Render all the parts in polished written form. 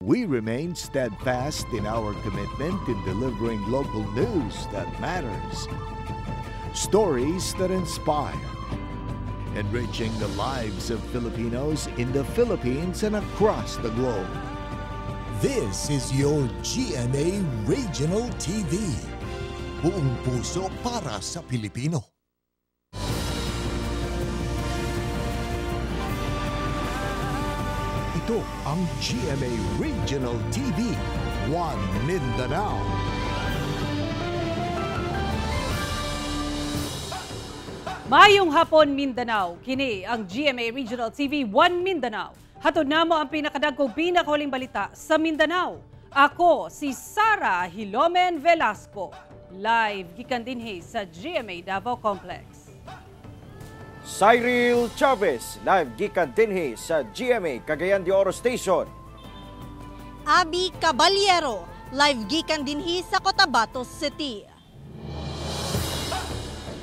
We remain steadfast in our commitment in delivering local news that matters. Stories that inspire. Enriching the lives of Filipinos in the Philippines and across the globe. This is your GMA Regional TV. Buong puso para sa Pilipino. Ito ang GMA Regional TV, One Mindanao. Mayong hapon Mindanao, kini ang GMA Regional TV, One Mindanao. Hatod namo ang pinakadagkong pinakahuling balita sa Mindanao. Ako si Sara Hilomen Velasco, live gikan dinhi sa GMA Davao Complex. Cyril Chavez, live gikan dinhi sa GMA Cagayan de Oro Station. Abby Caballero, live gikan dinhi sa Cotabato City.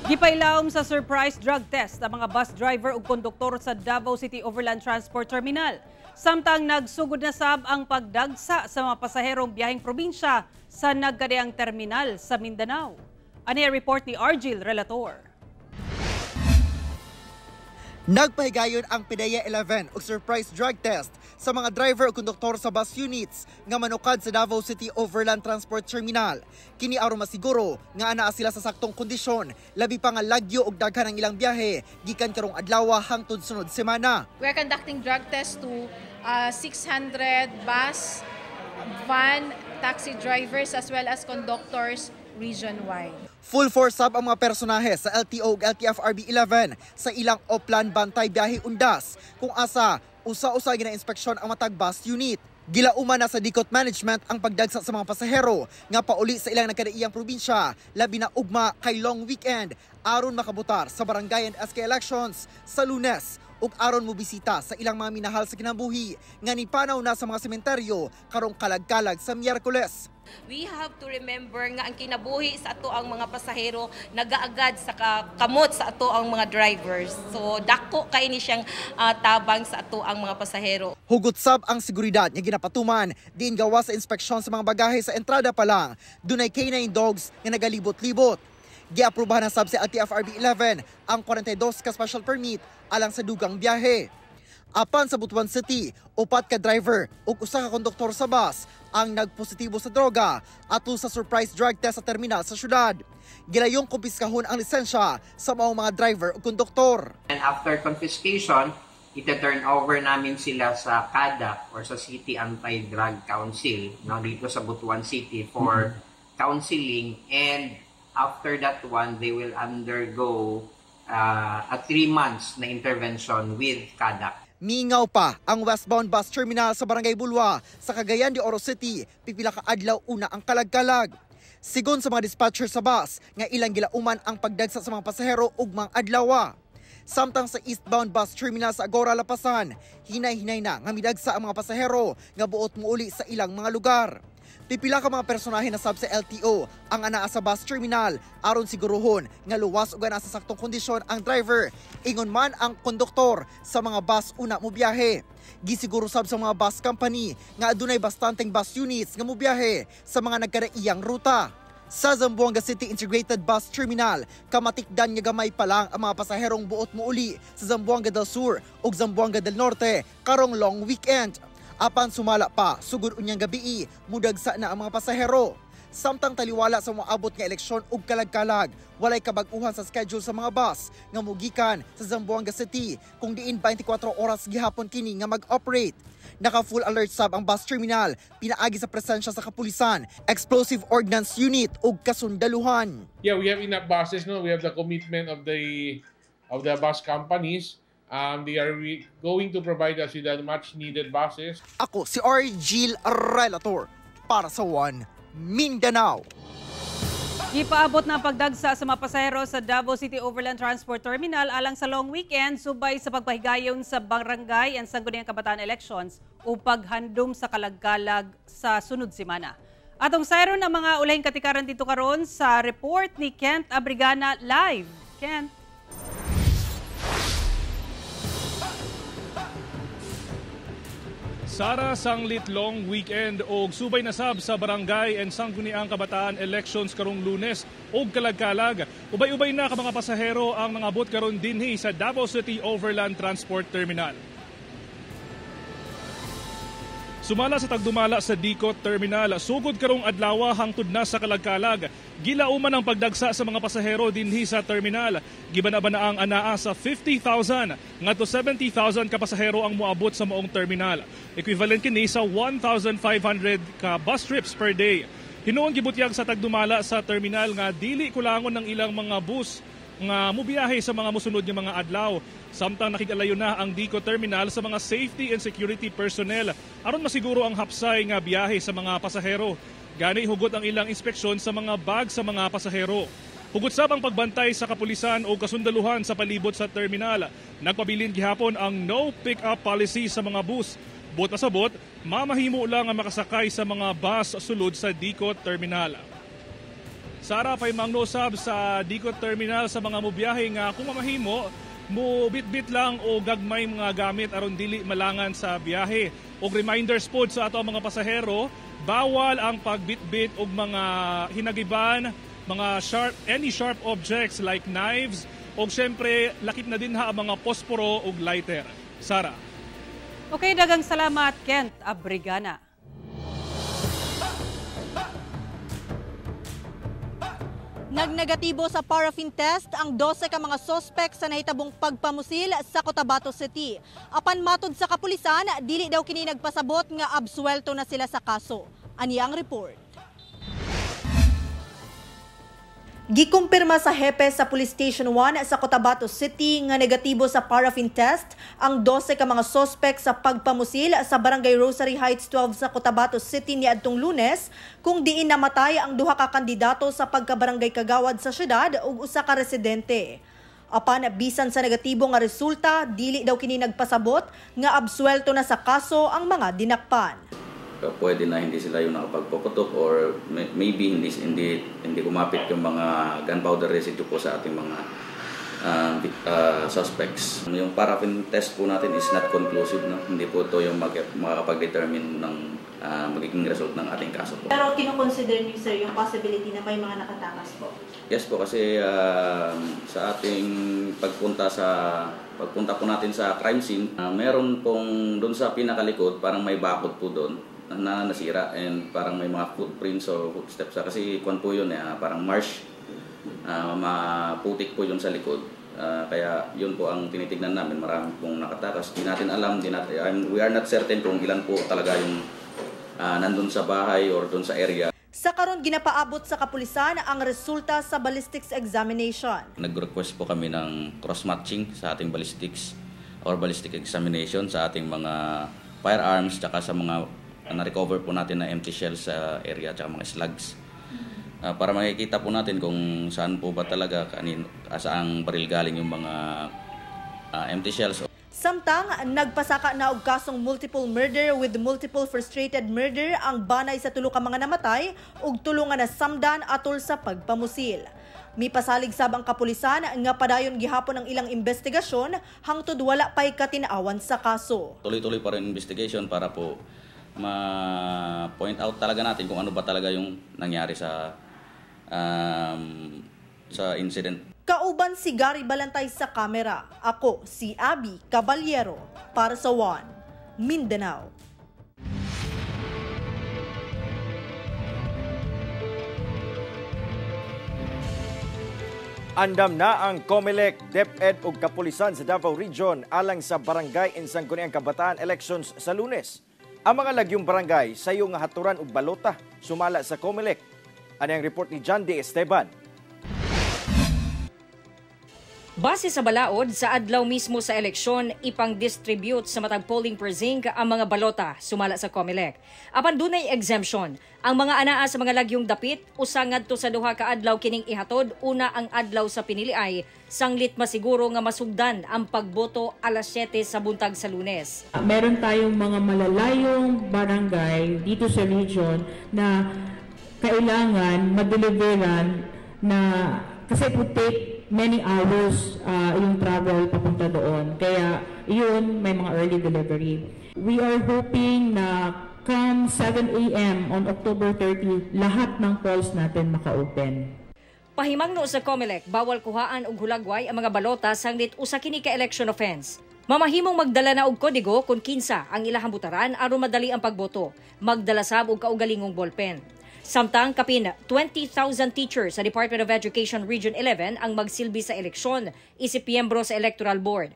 Gipailawom sa surprise drug test ang mga bus driver ug konduktor sa Davao City Overland Transport Terminal. Samtang nagsugod na sab ang pagdagsa sa mga pasaherong biyaheng probinsya sa nagkadiang terminal sa Mindanao. Ani report ni Argil Relator. Nagpahigayon ang PDEA 11 og surprise drug test sa mga driver o konduktor sa bus units nga manukad sa Davao City Overland Transport Terminal. Kini aron masiguro nga anaa sila sa saktong kondisyon, labi pa nga lagyo og daghan ang ilang biyahe gikan karong adlaw hangtod sunod semana. We're conducting drug tests to 600 bus, van, taxi drivers as well as conductors region-wide. Full force sab ang mga personahe sa LTO ug LTFRB 11 sa ilang Oplan Bantay biyahe undas kung asa usa-usa gina-inspeksyon ang matag bus unit. Gilauman na sa Dikot Management ang pagdagsa sa mga pasahero nga pauli sa ilang nagkadaiyang probinsya labi na ugma kay long weekend aron makabutar sa barangay and SK elections sa Lunes ug aron mobisita sa ilang mga minahal sa kinabuhi nga nipanaw na sa mga sementeryo karong kalag-kalag sa Miyerkules. We have to remember nga ang kinabuhi sa ato ang mga pasahero nagaagad sa kamot sa ato ang mga drivers. So dako kay ni siyang tabang sa ato ang mga pasahero. Hugot sab ang seguridad nga ginapatuman diin gawa sa inspeksyon sa mga bagahe sa entrada pa lang. Dunay K9 dogs nga nagalibot-libot. Giaprubahan na sab sa LTFRB 11 ang 42 ka special permit alang sa dugang biyahe. Apan sa Butuan City, 4 ka driver ug 1 ka konduktor sa bus ang nagpositibo sa droga atul sa surprise drug test sa terminal sa syudad. Gilayong kumpiskahon ang lisensya sa mga driver ug konduktor. And after confiscation, ita-turn over namin sila sa CADA or sa City Anti-Drug Council dito sa Butuan City for counseling, and after that one, they will undergo a 3 months na intervention with CADA. Mingaw pa ang westbound bus terminal sa Barangay Bulwa sa Cagayan de Oro City, pipila ka adlaw una ang kalag-kalag. Sigon sa mga dispatcher sa bus, nga ilang gilauman ang pagdagsa sa mga pasahero ug mga adlaw. Samtang sa eastbound bus terminal sa Agora Lapasan, hinay-hinay na nga midagsa ang mga pasahero nga buot muuli sa ilang mga lugar. Pipila ka mga personahe na sab sa LTO ang anaa sa bus terminal aron siguruhon nga luwas ug ana sa saktong kondisyon ang driver, ingon man ang konduktor sa mga bus una mo biyahe. Gisiguro sab sa mga bus company nga adunay bastanteng bus units nga mobiyahe sa mga nagkadaiyang ruta. Sa Zamboanga City Integrated Bus Terminal, kamatikdan nga gamay pa lang ang mga pasaherong buot muuli sa Zamboanga del Sur ug Zamboanga del Norte karong long weekend. Apan sumala pa, sugod unyang gabi, mudagsa na ang mga pasahero. Samtang taliwala sa moabot nga eleksyon ug kalag-kalag, walay kabag-uhan sa schedule sa mga bus nga mugikan sa Zamboanga City kung diin 24 oras gihapon kini nga mag-operate. Naka-full alert sab ang bus terminal, pinaagi sa presensya sa kapulisan, explosive ordnance unit ug kasundaluhan. Yeah, we have enough buses, no? We have the commitment of the bus companies. They are going to provide us with the much needed buses. Ako si Argil Relator para sa One Mindanao. Gipaabot na ang pagdagsa sa mga pasahero sa Davao City Overland Transport Terminal alang sa long weekend subay sa pagpahigayon sa barangay and sangguniang kabataan elections o paghandom sa kalag-kalag sa sunod semana. Atong sayron ang mga ulahing katikaran dito karon sa report ni Kent Abrigana live. Kent. Sara, sanglit long weekend og subay na sab sa barangay and sangguniang kabataan elections karong Lunes og kalagkalag. Ubay-ubay na ka mga pasahero ang mga bot karon dinhi sa Davao City Overland Transport Terminal. Sumala sa tagdumala sa Dicot Terminal, sugod karong adlaw hangtod na sa kalagkalag. Gilauman ang pagdagsa sa mga pasahero dinhi sa terminal. Gibana-bana ang anaa sa 50,000 ngadto 70,000 ka pasahero ang moabot sa maong terminal. Equivalent kini sa 1,500 ka bus trips per day. Hinuon gibutyag sa tagdumala sa terminal nga dili kulangon ng ilang mga bus nga mubiyahe sa mga musunod nga mga adlaw. Samtang nakigalayo na ang Dicot Terminal sa mga safety and security personnel aron masiguro ang hapsay nga biyahe sa mga pasahero. Gani hugot ang ilang inspeksyon sa mga bag sa mga pasahero. Hugot sab ang pagbantay sa kapulisan o kasundaluhan sa palibot sa terminal. Nagpabilin gihapon ang no pick-up policy sa mga bus. Bot na sabot, mamahimo lang ang makasakay sa mga bus sulod sa Dicot Terminal. Sara pay mangnosab sa Dicot Terminal sa mga mubiyahe nga kung mamahimo mo bit-bit lang o gagmay mga gamit aron dili malangan sa biyahe. Og reminders pod sa ato mga pasahero, bawal ang pagbit-bit og mga hinagiban, mga any sharp objects like knives, og syempre lakip na din ha ang mga posporo og lighter. Sara. Okay, dagang salamat Kent Abrigana. Nagnegatibo sa paraffin test ang 12 ka mga sospek sa nahitabong pagpamusil sa Cotabato City. Apan matod sa kapulisan, dili daw kini nagpasabot nga absuelto na sila sa kaso. Ani ang report. Gikumpirma sa hepe sa Police Station 1 sa Cotabato City nga negatibo sa paraffin test ang 12 ka mga sospek sa pagpamusil sa Barangay Rosary Heights 12 sa Cotabato City niadtong Lunes kung diin namatay ang duha ka kandidato sa pagkabarangay kagawad sa syudad ug usa ka residente. Apan bisan sa negatibo nga resulta, dili daw kini nagpasabot nga absuelto na sa kaso ang mga dinakpan. Pwede na hindi sila yung nakapagpuputok or maybe hindi kumapit yung mga gunpowder residue po sa ating mga suspects. Yung paraffin test po natin is not conclusive. No? Hindi po ito yung makakapag-determine ng magiging result ng ating kaso po. Pero kino-consider niyo sir yung possibility na may mga nakatakas po? Yes po, kasi sa ating pagpunta po natin sa crime scene, meron pong doon sa pinakalikod, parang may bakod po doon na nasira and parang may mga footprints or footsteps kasi kwan po yun parang marsh, maputik po yun sa likod, kaya yun po ang tinitignan namin. Marami pong nakatakas, di natin alam, we are not certain kung ilan po talaga yung nandun sa bahay or dun sa area. Sa karon ginapaabot sa kapulisan ang resulta sa ballistics examination. Nag-request po kami ng cross-matching sa ating ballistics or ballistic examination sa ating mga firearms tsaka sa mga na-recover po natin na empty shells sa area at mga slugs. Para makikita po natin kung saan po ba talaga, saang baril galing yung mga empty shells. Samtang nagpasaka na og kasong multiple murder with multiple frustrated murder ang banay sa tulo ka mga namatay ug tulo nga nasamdan atol sa pagpamusil. Mipasalig sab ang kapulisan nga padayon gihapon ang ilang investigasyon hangtod wala pay katin-awan sa kaso. Tuloy-tuloy pa rin investigation para po ma-point out talaga natin kung ano ba talaga yung nangyari sa incident. Kauban si Gary Balantay sa kamera. Ako si Abby Caballero para sa One Mindanao. Andam na ang COMELEC, DepEd ug kapulisan sa Davao Region alang sa barangay and sangguniang kabataan elections sa Lunes. Ang mga lagyong barangay sayo nga haturan og balota sumala sa COMELEC. Ano ang report ni John D. Esteban? Base sa balaod, sa adlaw mismo sa eleksyon, ipang-distribute sa matag polling precinct ang mga balota sumala sa COMELEC. Apan dunay exemption. Ang mga anaa sa mga lagyong dapit, usangad to sa duha ka adlaw kining ihatod, una ang adlaw sa piniliay, sanglit masiguro nga masugdan ang pagboto alas 7 sa buntag sa Lunes. Meron tayong mga malalayong barangay dito sa region na kailangan madeliveran na kasi po take many hours yung travel papunta doon. Kaya yun, may mga early delivery. We are hoping na come 7 a.m. on October 30, lahat ng polls natin maka-open. Pahimangno sa COMELEC, bawal kuhaan og hulagway ang mga balota sanglit usa kini ka election offense. Mamahimong magdala na og kodigo kung kinsa ang ilahang butaran aron madali ang pagboto. Magdala sab og kaugalingong ballpen. Samtang kapin 20,000 teachers sa Department of Education Region 11 ang magsilbi sa eleksyon, isip miyembro sa Electoral Board.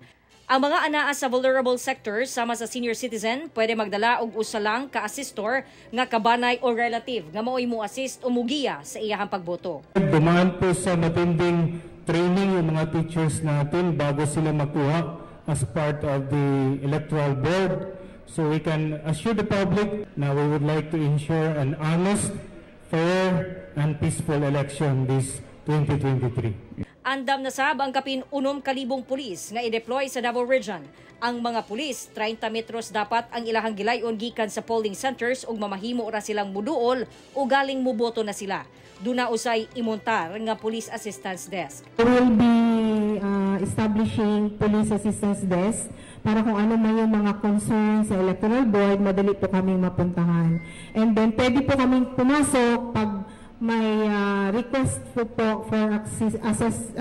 Ang mga anaa sa vulnerable sectors sama sa senior citizen pwede magdala og usa lang ka assistor nga kabanay o relative nga mao'y mo assist o mugiya sa iyahang pagboto. Dumaan po sa matinding training yung mga teachers natin bago sila makuha as part of the Electoral Board. So we can assure the public na we would like to ensure an honest, fair, and peaceful election this 2023. Andam na sab ang kapin 6,000 pulis nga i-deploy sa Davao Region. Ang mga pulis, 30 metros dapat ang ilahang gilayon gikan sa polling centers ug mamahimo ra silang muduol o galing muboto na sila. Duna usay imontar nga police assistance desk. We will be establishing police assistance desk para kung ano man yung mga concerns sa Electoral Board, madali po kaming mapuntahan. And then pwede po kaming pumasok pag may request po for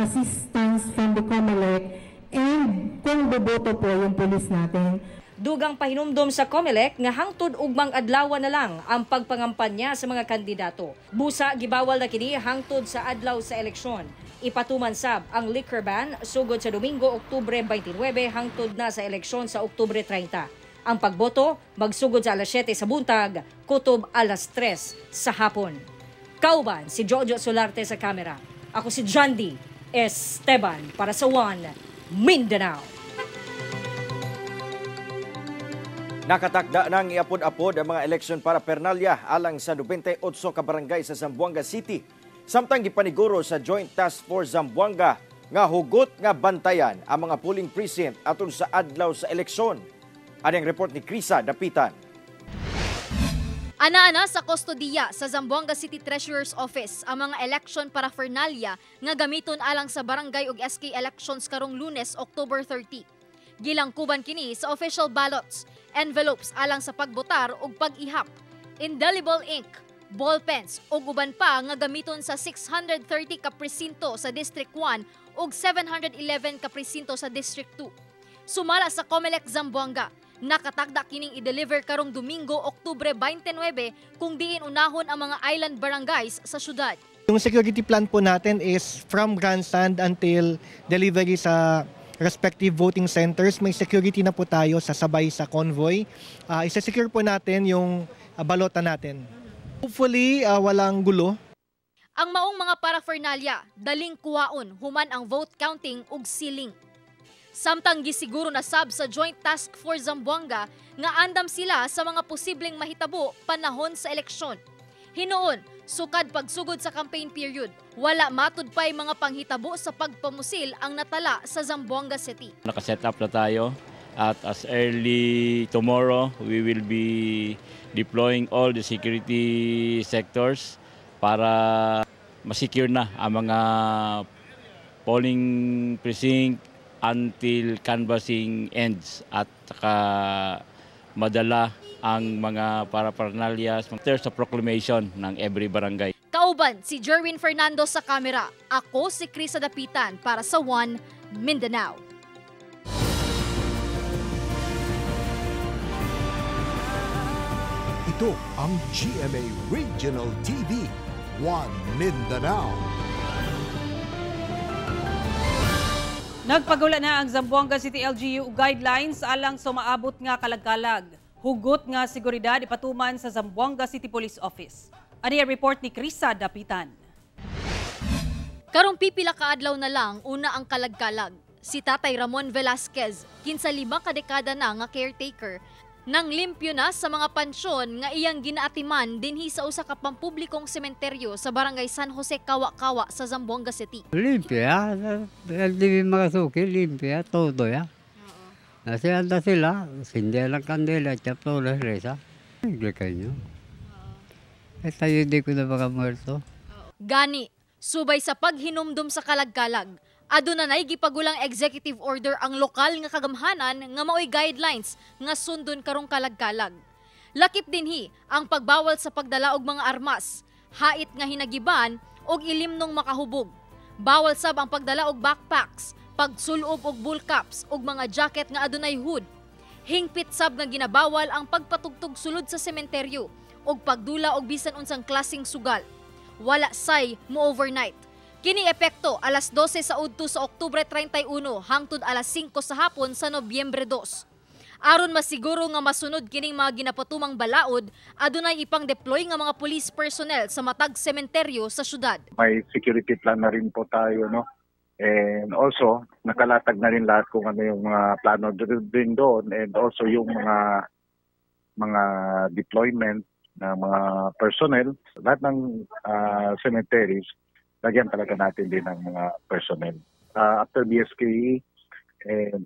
assistance from the COMELEC and kung boboto po yung police natin. Dugang pahinumdom sa COMELEC nga hangtod ugmang adlaw na lang ang pagpangampanya sa mga kandidato. Busa gibawal na kini hangtod sa adlaw sa eleksyon. Ipatuman sab ang liquor ban sugod sa Domingo, Oktubre 29 hangtod na sa eleksyon sa Oktubre 30. Ang pagboto magsugod sa alas 7 sa buntag, kutob alas 3 sa hapon. Kauban si Jojo Solarte sa kamera. Ako si Jandy Esteban para sa One Mindanao. Nakatakda nang iapod-apod ang mga eleksyon para Pernalya alang sa 28 ka barangay sa Zamboanga City. Samtang gipaniguro sa Joint Task Force Zamboanga nga hugot nga bantayan ang mga polling precinct aton sa adlaw sa eleksyon. Aning report ni Krisa Dapitan. Ana-ana sa kustodiya sa Zamboanga City Treasurer's Office ang mga election paraphernalia nga gamiton alang sa barangay ug SK elections karong Lunes, October 30. Gilangkuban kini sa official ballots, envelopes alang sa pagbotar ug pag-ihap, indelible ink, ballpens ug uban pa nga gamiton sa 630 ka presinto sa District 1 ug 711 ka presinto sa District 2. Sumala sa COMELEC Zamboanga, nakatagda kining i-deliver karong Domingo, Oktubre 29 kung diin unahon ang mga island barangays sa syudad. Yung security plan po natin is from grandstand until delivery sa respective voting centers. May security na po tayo sasabay sa convoy. Isa-secure po natin yung balota natin. Hopefully, walang gulo. Ang maong mga paraphernalia, daling kuwaon human ang vote counting ug sealing. Samtang gisiguro na sab sa Joint Task Force Zamboanga nga andam sila sa mga posibleng mahitabo panahon sa eleksyon. Hinuon, sukad pagsugod sa campaign period, wala matud pay mga panghitabo sa pagpamusil ang natala sa Zamboanga City. Nakaset up na tayo at as early tomorrow we will be deploying all the security sectors para masecure na ang mga polling precinct until canvassing ends at saka madala ang mga paraphernalia sa proclamation ng every barangay. Kauban si Jerwin Fernando sa kamera. Ako si Krisa Dapitan para sa One Mindanao. Ito ang GMA Regional TV, One Mindanao. Nagpagula na ang Zamboanga City LGU guidelines alang sa maabot nga kalagkalag. Hugot nga seguridad ipatuman sa Zamboanga City Police Office. Ani report ni Krisa Dapitan. Karong pipila ka adlaw na lang una ang kalagkalag. Si Tatay Ramon Velasquez, 15 ka dekada na nga caretaker, nang limpyo na sa mga pansyon nga iyang ginaatiman dinhi sa usa ka pampublikong sementeryo sa barangay San Jose, Kawa-Kawa sa Zamboanga City. Limpia, hindi makasuki, limpia, todo ya. Nasianda sila, hindi lang kandila, chapto na resa. Hindi kayo. Tayo hindi ko na baka muerto. Gani, subay sa paghinumdum sa kalagkalag, Aduna nay gipagulang executive order ang lokal nga kagamhanan nga maoy guidelines nga sundon karong kalagkalag. Lakip dinhi ang pagbawal sa pagdala og mga armas, hait nga hinagiban og ilimnong makahubog. Bawal sab ang pagdala og backpacks, pagsulob og bull caps ug mga jacket nga adunay hood. Hingpit sab nga ginabawal ang pagpatugtog sulod sa sementeryo ug pagdula og bisan unsang klaseng sugal. Wala say mo overnight. Kini epekto alas 12 sa udto sa Oktubre 31 hangtod alas 5 sa hapon sa Nobyembre 2. Aron masiguro nga masunod kining mga ginapatumang balaod, adunay ipang-deploy nga mga police personnel sa matag sementeryo sa syudad. May security plan na rin po tayo, no? And also, nakalatag na rin lahat kung ano yung mga plano din doon, and also yung mga deployment ng mga personnel, lahat ng cemeteries, lagyan talaga natin din ng mga personnel. After BSKE,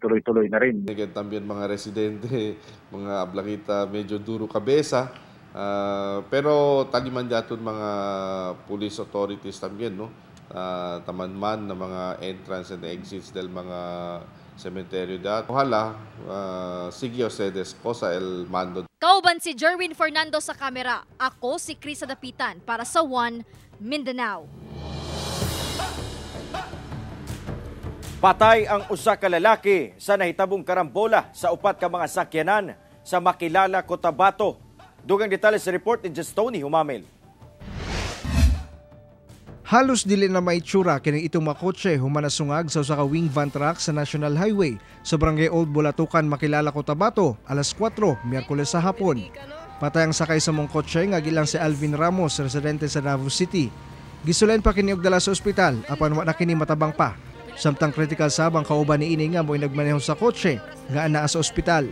tuloy-tuloy na rin. También mga residente, mga ablangita, medyo duro kabesa. Pero taliman daton mga police authorities también, no? Tamanman na mga entrance and exits del mga cementerio dato. Ojalá, sigue ustedes, cosa el mando. Kauban si Jerwin Fernando sa kamera. Ako si Chris Adapitan para sa One Mindanao. Patay ang usa ka lalaki sa nahitabong karambola sa upat ka mga sakyanan sa Makilala, Cotabato. Dugang detalye sa report ni Justoni Humamil. Halos dili na may tsura kining itong makotse humanasungag sa usa ka wing van truck sa National Highway sa Barangay Old Bulatukan, Makilala, Cotabato, alas 4, Miyerkules sa hapon. Patay ang sakay sa mong kotse nga gilang si Alvin Ramos, residente sa Davao City. Gisulen pa kini og dala sa ospital apan wa na kini matabang pa. Samtang critical sab ang kauban ni ini nga mo'y nagmaneho sa kotse nga anaa sa ospital.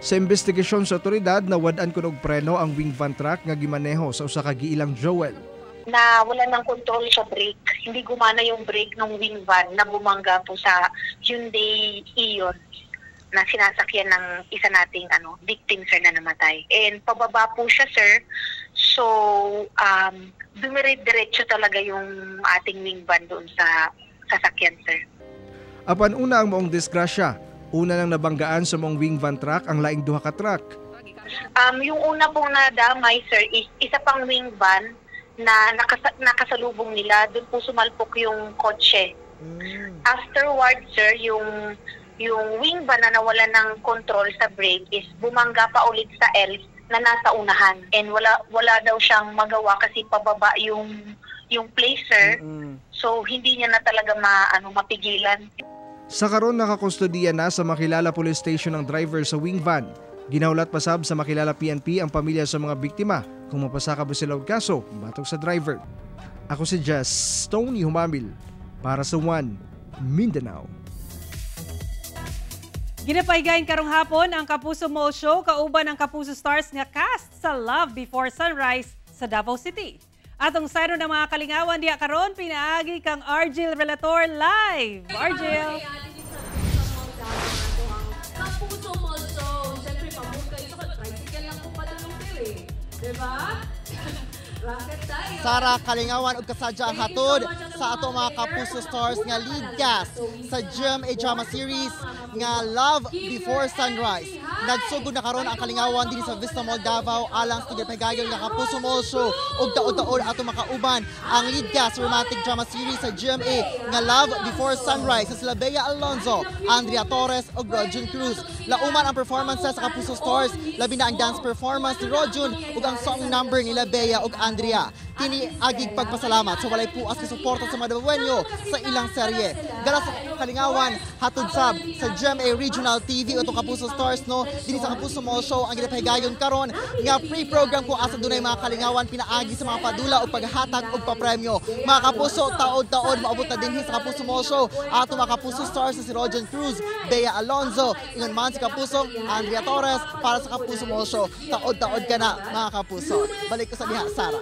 Sa investigasyon sa otoridad, nawad-an kunog preno ang wing van truck nga gimaneho sa usa ka giilang Joel. Na wala ng control sa brake. Hindi gumana yung brake ng wing van na bumangga po sa Hyundai Ion na sinasakyan ng isa nating victim, sir, na namatay. And pababa po siya, sir. So, dumiretso talaga yung ating wing van doon sa sasakyan, sir. Apan una ang maong disgrasya, una nang nabanggaan sa mong wing van truck ang laing duha ka truck. Yung una pong nadamay, sir, is isa pang wing van na nakasalubong nila. Doon po sumalpok yung kotse. Afterwards, sir, yung wing van na nawala ng control sa brake is bumangga pa ulit sa else na nasa unahan. And wala daw siyang magawa kasi pababa yung placer. So hindi niya na talaga mapigilan. Sa karon nakakustodiya na sa Makilala Police Station ang driver sa wing van. Ginaulat pasab sa Makilala PNP ang pamilya sa mga biktima kung mapasaka ba sila og kaso batok sa driver. Ako si Tony Humamil para sa One Mindanao. Ginapaygayin karong hapon ang Kapuso Mall Show kauban ang Kapuso Stars nga cast sa Love Before Sunrise sa Davao City. Atong sayro ng mga kalingawan diha karon pinaagi kang Argel Relator live. Argel. Kapuso Mall Show. Siyempre, pamukha ito ka tricycle lang kung padulong pili. Diba? Rocket tayo. Sara Kalingawan ug kasadya ang hatod sa ato mga Kapuso Stars nga lead cast sa GMA drama series nga Love Before Sunrise. Nagsugod na karon ang Kalingawan din sa Vista Mall Davao alang sa gipagayon nga Kapuso Mall Show ug daod-daod ato makauban ang lead cast romantic drama series sa GMA nga Love Before Sunrise sa sila Bea Alonzo, Andrea Torres ug Rojun Cruz. Lauman ang performances sa Kapuso Stars, labi na ang dance performance ni Rojun ug ang song number nila Bea ug Andrea. Kini agig pagpasalamat sa walay puas nga suporta sa mga Davaoenyo sa ilang serye. Dala sa Kalingawan hatod sab sa GMA Regional TV o Kapuso Stars, no, dinhi sa Kapuso Mall Show ang ginapahigayon karon nga pre-program kung asa dunay mga Kalingawan pinaagi sa mga padula o paghatag og papremyo. Mga Kapuso, taod-taod maabot na dinhi sa Kapuso Mall Show ato mga Kapuso Stars si Rojun Cruz, Bea Alonzo, ingon man si Kapuso Andrea Torres para sa Kapuso Mall Show. Taod-taod ka na mga Kapuso. Balik ko sa diha, Sara.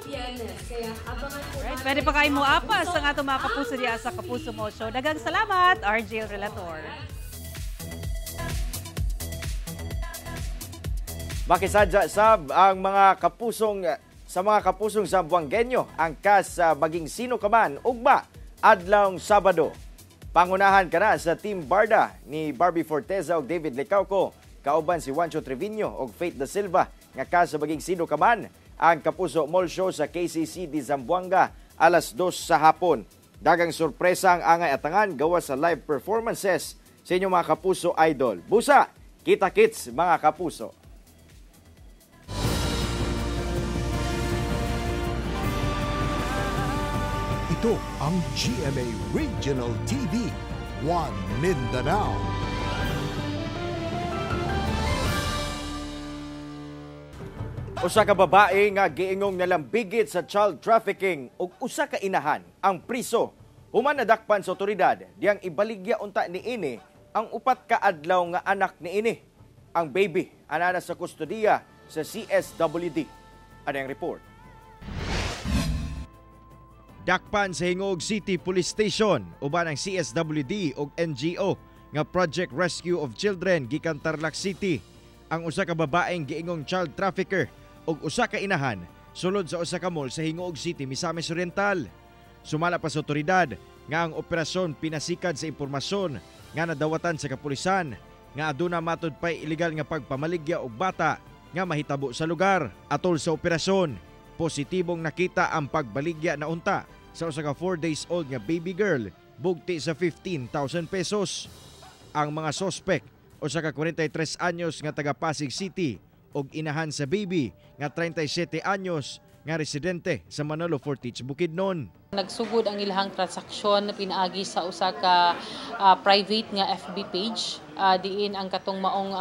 Right, pwede pa kayo mo apas ang ato mga Kapuso diha sa Kapuso Mall Show. Daghang salamat, Argel Relator. Makisadya sab ang mga kapusong sa mga kapusong Zamboangueño ang kas maging sino ka man ugma adlawng Sabado. Pangunahan ka na sa Team Barda ni Barbie Forteza ug David Licauco, kauban si Juancho Trevino ug Faith Da Silva nga sa maging sino ka man ang Kapuso Mall Show sa KCC di Zamboanga alas 2 sa hapon. Dagang sorpresa ang angay atangan gawa sa live performances sa inyong mga Kapuso idol. Busa, kita-kits mga Kapuso. Ito ang GMA Regional TV, One Mindanao. Usa ka babae nga giingong nalambigit sa child trafficking ug usa ka inahan ang priso. Human nadakpan sa otoridad diyang ibaligya unta niini ang 4 ka adlaw nga anak niini. Ang baby anana sa kustodiya sa CSWD. Ano ang report? Dakpan sa Hingog City Police Station uban ang CSWD ug NGO nga Project Rescue of Children gikan Tarlac City ang usa ka babaeng giingong child trafficker ug usa ka inahan sulod sa usa ka mall sa Hingog City, Misamis Oriental. Sumala pa sa otoridad nga ang operasyon pinasikad sa impormasyon nga nadawatan sa kapulisan nga aduna matud pay illegal nga pagpamaligya og bata nga mahitabo sa lugar. Atol sa operasyon, positibong nakita ang pagbaligya na unta sa usa ka 4 days old nga baby girl bugti sa 15,000 pesos. Ang mga sospek, usa ka 43 anyos nga taga Pasig City ug inahan sa baby nga 37 anyos nga residente sa Manolo Fortich, Bukidnon. Nagsugod ang ilahang transaksyon pinaagi sa usa ka private nga FB page diin ang katong maong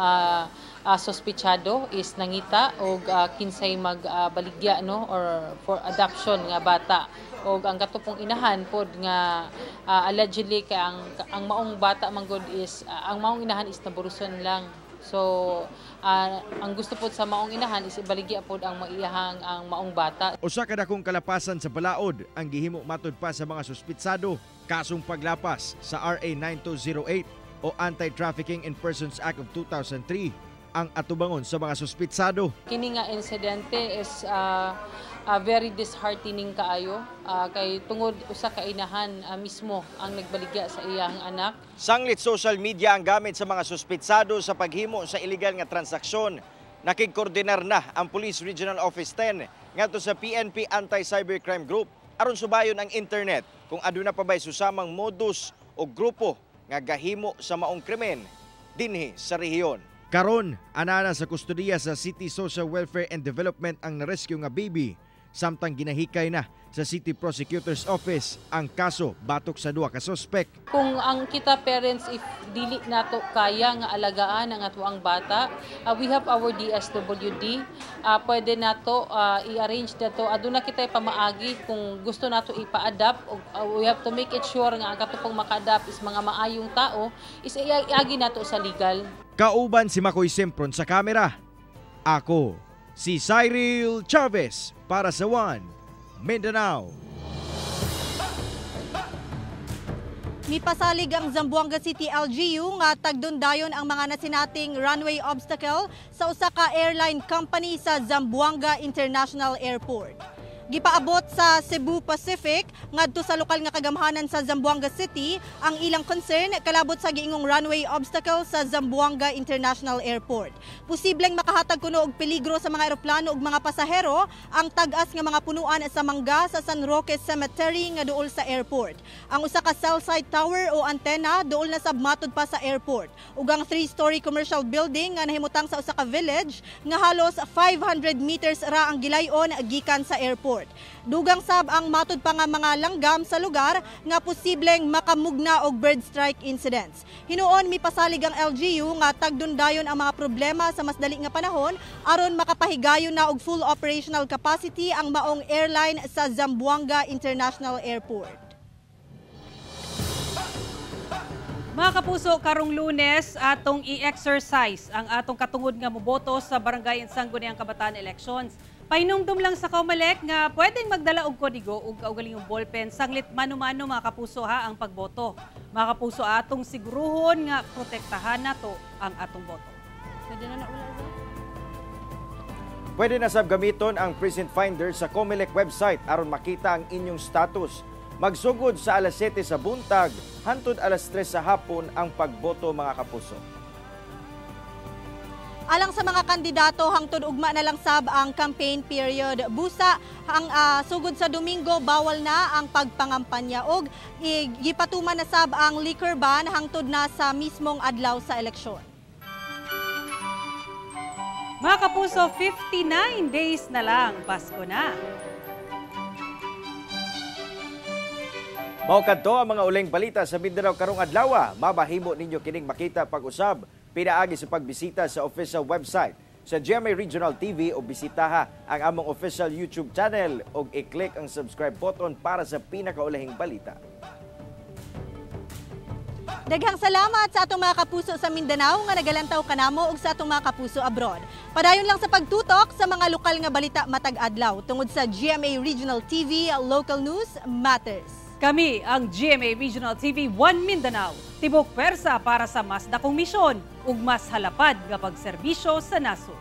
sospechado is nangita og kinsay magbaligya no or for adoption nga bata og ang katupong inahan pod nga allegedly kay ang maong bata manggod is ang maong inahan is naburuson lang. So ang gusto pod sa maong inahan is ibaligya pod ang maiyahang ang maong bata. Usa ka dakong kalapasan sa balaod ang gihimo matud pa sa mga suspitsado kasong paglapas sa RA 9208 o Anti-Trafficking in Persons Act of 2003 ang atubangon sa mga suspitsado. Kini nga insidente is very disheartening kaayo kay tungod usa ka inahan mismo ang nagbaligya sa iyang anak. Sanglit social media ang gamit sa mga suspitsado sa paghimo sa illegal nga transaksyon. Nakigkoordinar na ang Police Regional Office 10 ngadto sa PNP Anti-Cybercrime Group aron subayon ang internet kung aduna pa bay susamang modus o grupo nga gahimo sa maong krimen dinhi sa rehiyon. Karon, anana sa kustodiya sa City Social Welfare and Development ang narescue nga baby, samtang ginahikay na sa City Prosecutor's Office ang kaso batok sa 2 ka suspek. Kung ang kita parents if dili nato kaya nga alagaan ang atuang bata, we have our DSWD, pwede nato i-arrange nato aduna kita pamaagi kung gusto nato ipa-adapt, we have to make it sure nga ang katupong maka-adapt is mga maayong tao is iagi nato sa legal. Kauban si Makoy Sempron sa kamera. Ako, si Cyril Chavez para sa One Mindanao. Mipasalig ang Zamboanga City LGU nga tagdundayon ang mga nasinating runway obstacle sa usa ka airline company sa Zamboanga International Airport. Gipaabot sa Cebu Pacific ngadto sa lokal nga kagamhanan sa Zamboanga City ang ilang concern kalabot sa giingong runway obstacle sa Zamboanga International Airport. Posibleng makahatag kuno og peligro sa mga eroplano ug mga pasahero ang tag-as nga mga punuan sa mangga sa San Roque Cemetery nga duol sa airport. Ang usa ka cell site tower o antena duol na sab matud pa sa airport ug ang 3-story commercial building nga nahimutang sa usa ka village nga halos 500 meters ra ang gilayon gikan sa airport. Dugang sab ang matud pa nga mga langgam sa lugar nga posibleng makamugna og bird strike incidents. Hinuon mipasalig ang LGU nga tagdundayon ang mga problema sa mas dali nga panahon aron makapahigayon na og full operational capacity ang maong airline sa Zamboanga International Airport. Mga kapuso, karong Lunes atong i-exercise ang atong katungod nga moboto sa Barangay Sangguniang Kabataan Elections. Painumdum lang sa COMELEC nga pwedeng magdala og kodigo ug kaugalingong ballpen sanglit mano-mano mga kapuso ha ang pagboto. Mga kapuso atong siguruhon nga protektahan nato ang atong boto. Pwede na sab gamiton ang Precinct Finder sa COMELEC website aron makita ang inyong status. Magsugod sa alas 7 sa buntag, hantod alas 3 sa hapon ang pagboto mga kapuso. Alang sa mga kandidato, hangtod ugma na lang sab ang campaign period. Busa, ang sugod sa Domingo, bawal na ang pagpangampanya og gipatuman na sab ang liquor ban hangtod na sa mismong adlaw sa eleksyon. Mga kapuso, 59 days na lang, Pasko na. Mao kadto ang mga uling balita sa Mindanao karong adlaw. Mabahimo ninyo kining makita pag-usab pinaagi sa pagbisita sa official website sa GMA Regional TV o bisitaha ang among official YouTube channel o i-click ang subscribe button para sa pinakaulahing balita. Daghang salamat sa atong mga kapuso sa Mindanao nga nagalantaw kanamo ug sa atong mga kapuso abroad. Padayon lang sa pagtutok sa mga lokal nga balita matag adlaw tungod sa GMA Regional TV, Local News Matters. Kami ang GMA Regional TV 1 Mindanao. Tibok pwersa para sa mas dakong misyon ug mas halapad nga pagserbisyo sa nasod.